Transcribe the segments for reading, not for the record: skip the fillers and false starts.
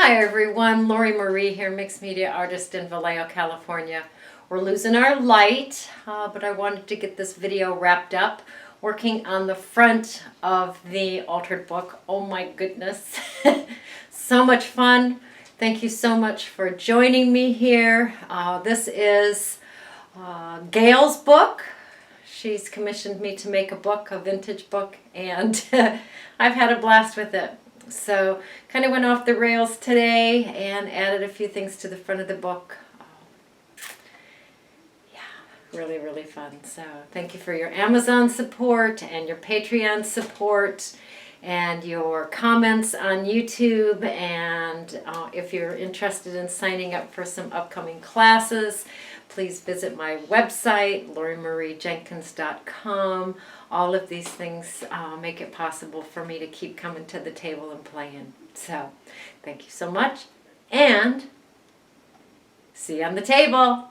Hi everyone, Lori Marie here, mixed media artist in Vallejo, California. We're losing our light, but I wanted to get this video wrapped up. Working on the front of the altered book. Oh my goodness, so much fun. Thank you so much for joining me here. This is Gail's book. She's commissioned me to make a book, a vintage book, and I've had a blast with it. So kind of went off the rails today and added a few things to the front of the book. Yeah, really fun. So thank you for your Amazon support and your Patreon support and your comments on YouTube. And if you're interested in signing up for some upcoming classes, please visit my website, LoriMarieJenkins.com. All of these things make it possible for me to keep coming to the table and playing. So, thank you so much, and see you on the table.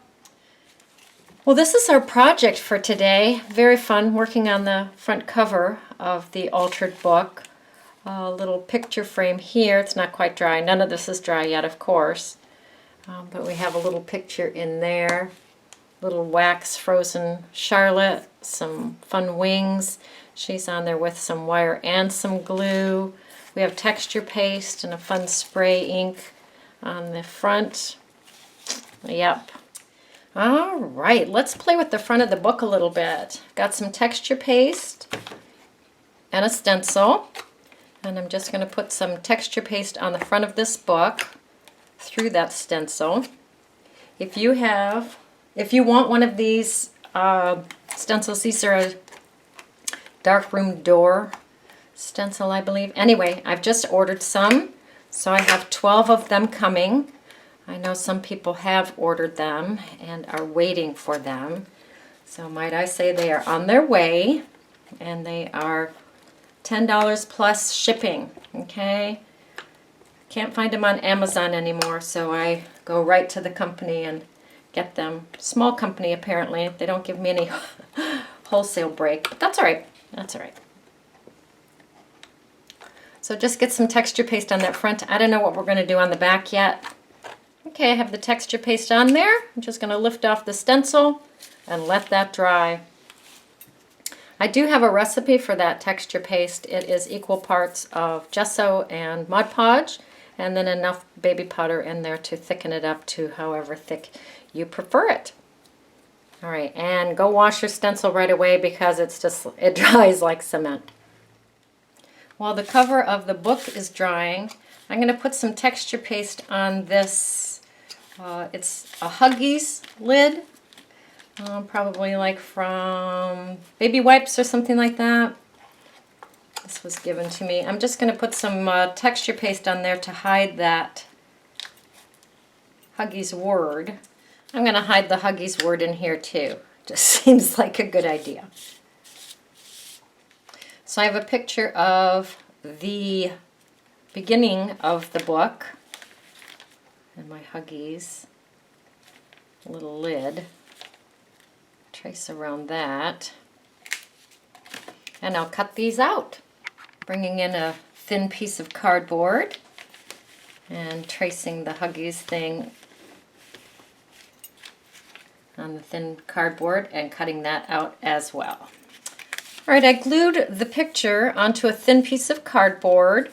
Well, this is our project for today. Very fun working on the front cover of the altered book. A little picture frame here. It's not quite dry. None of this is dry yet, of course. But we have a little picture in there. Little wax frozen Charlotte, some fun wings. She's on there with some wire and some glue. We have texture paste and a fun spray ink on the front. Yep. All right, let's play with the front of the book a little bit. Got some texture paste and a stencil. And I'm just going to put some texture paste on the front of this book through that stencil. If you want one of these stencils, these are a darkroom door stencil, I believe. Anyway, I've just ordered some, so I have 12 of them coming. I know some people have ordered them and are waiting for them. So might I say they are on their way, and they are $10 plus shipping, okay? Can't find them on Amazon anymore, so I go right to the company and get them. Small company, apparently. They don't give me any wholesale break, but that's all right. That's all right. So just get some texture paste on that front. I don't know what we're going to do on the back yet. Okay, I have the texture paste on there. I'm just going to lift off the stencil and let that dry. I do have a recipe for that texture paste. It is equal parts of gesso and Mod Podge, and then enough baby powder in there to thicken it up to however thick you prefer it. All right, and go wash your stencil right away because it dries like cement. While the cover of the book is drying, I'm going to put some texture paste on this. It's a Huggies lid, probably like from Baby Wipes or something like that. This was given to me. I'm just going to put some texture paste on there to hide that Huggies word. I'm going to hide the Huggies word in here too. Just seems like a good idea. So I have a picture of the beginning of the book and my Huggies little lid. Trace around that. And I'll cut these out. Bringing in a thin piece of cardboard and tracing the Huggies thing on the thin cardboard and cutting that out as well. All right, I glued the picture onto a thin piece of cardboard.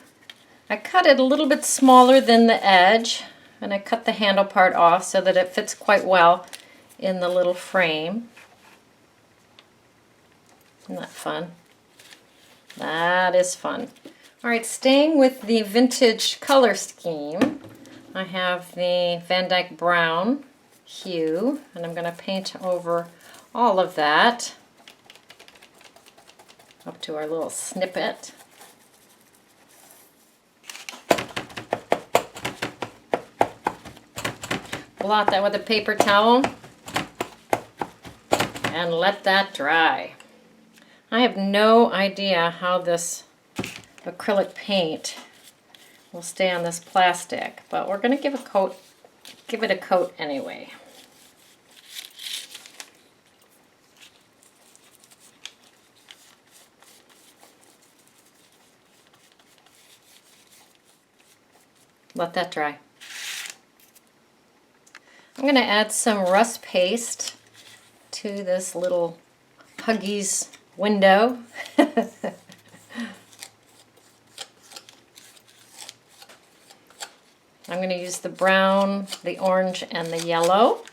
I cut it a little bit smaller than the edge, and I cut the handle part off so that it fits quite well in the little frame. Isn't that fun? That is fun. All right, staying with the vintage color scheme, I have the Van Dyke Brown hue, and I'm going to paint over all of that up to our little snippet. Blot that with a paper towel and let that dry. I have no idea how this acrylic paint will stay on this plastic, but we're going to give it a coat anyway. let that dry. I'm going to add some rust paste to this little Huggies window. I'm going to use the brown, the orange, and the yellow.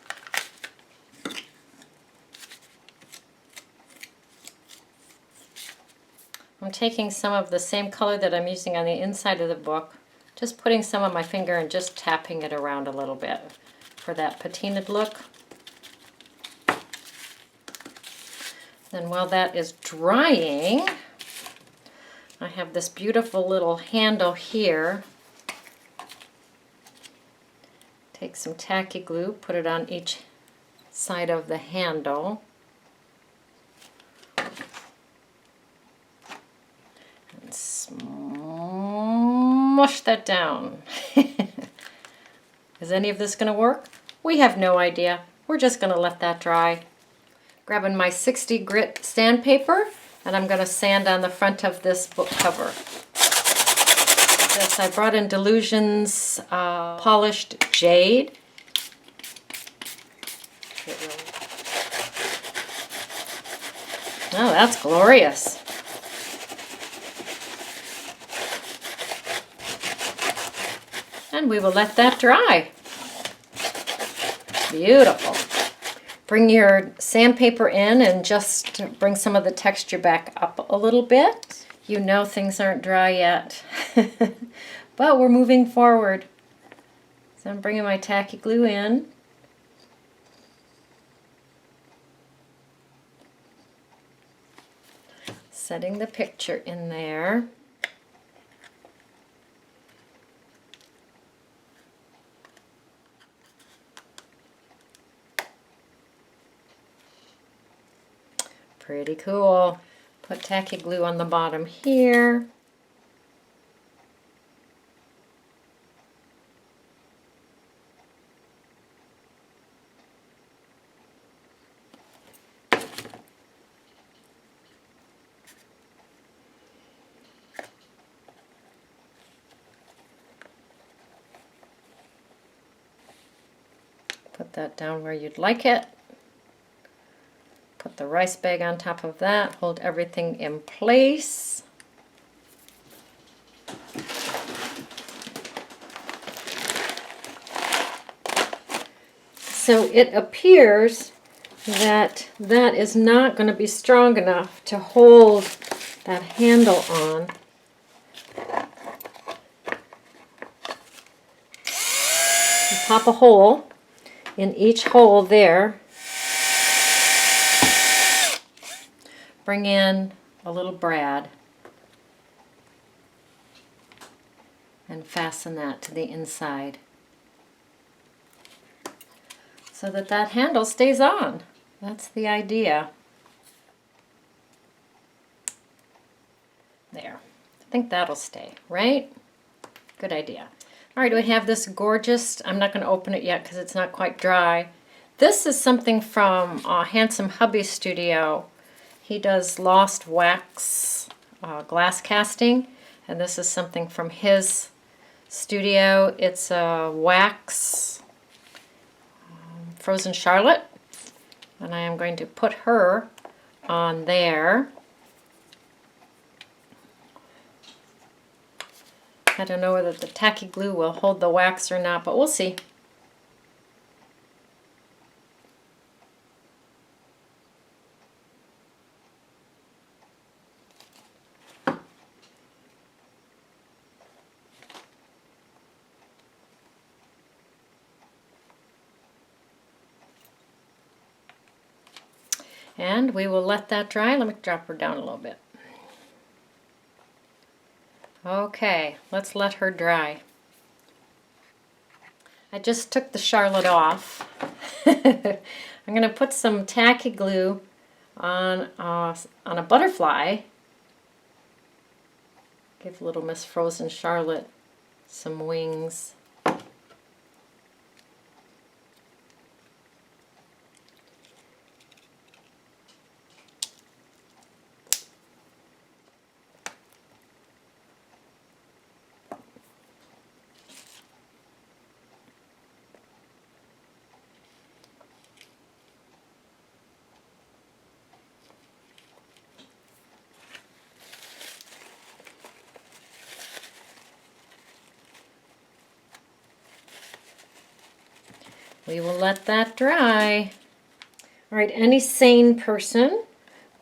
I'm taking some of the same color that I'm using on the inside of the book, just putting some on my finger and just tapping it around a little bit for that patinaed look. Then while that is drying, I have this beautiful little handle here. Take some tacky glue, put it on each side of the handle. And smush that down. Is any of this going to work? We have no idea. We're just going to let that dry. Grabbing my 60 grit sandpaper, and I'm going to sand on the front of this book cover. This I brought in Delusion's polished jade. Oh, that's glorious. And we will let that dry. Beautiful. Bring your sandpaper in and just bring some of the texture back up a little bit. You know things aren't dry yet, but we're moving forward. So I'm bringing my tacky glue in. Setting the picture in there. Pretty cool. Put tacky glue on the bottom here. Put that down where you'd like it. Put the rice bag on top of that, hold everything in place. So it appears that that is not going to be strong enough to hold that handle on. You pop a hole in each hole there. Bring in a little brad and fasten that to the inside so that that handle stays on. That's the idea. There. I think that'll stay, right? Good idea. All right, we have this gorgeous, I'm not going to open it yet because it's not quite dry. This is something from Handsome Hubby Studio. He does lost wax glass casting, and this is something from his studio. It's a wax frozen Charlotte, and I am going to put her on there. I don't know whether the tacky glue will hold the wax or not, but we'll see. And we will let that dry. Let me drop her down a little bit. Okay, let's let her dry. I just took the Charlotte off. I'm going to put some tacky glue on a butterfly. Give little Miss Frozen Charlotte some wings. we will let that dry. All right, any sane person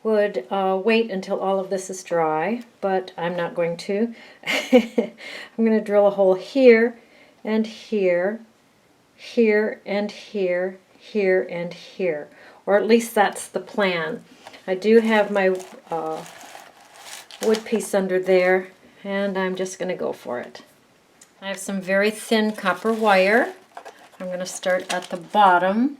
would wait until all of this is dry, but I'm not going to. I'm going to drill a hole here and here, here and here, here and here, or at least that's the plan. I do have my wood piece under there, and I'm just going to go for it. I have some very thin copper wire. I'm going to start at the bottom.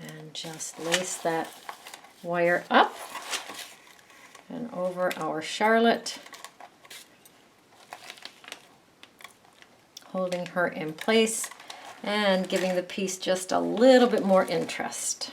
And just lace that wire up and over our Charlotte, holding her in place and giving the piece just a little bit more interest.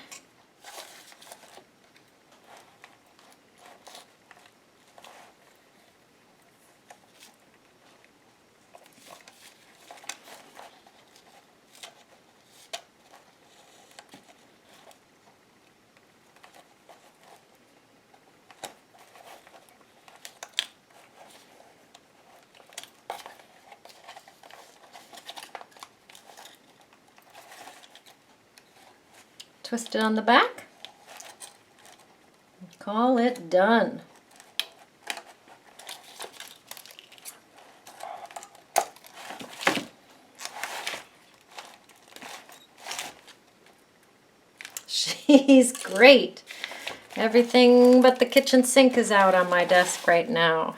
Twist it on the back. Call it done. She's great. Everything but the kitchen sink is out on my desk right now.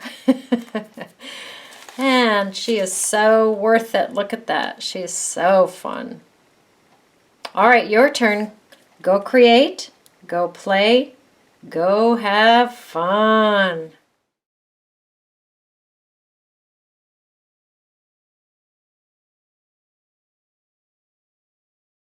And she is so worth it. Look at that. She is so fun. All right, your turn. Go create, go play, go have fun.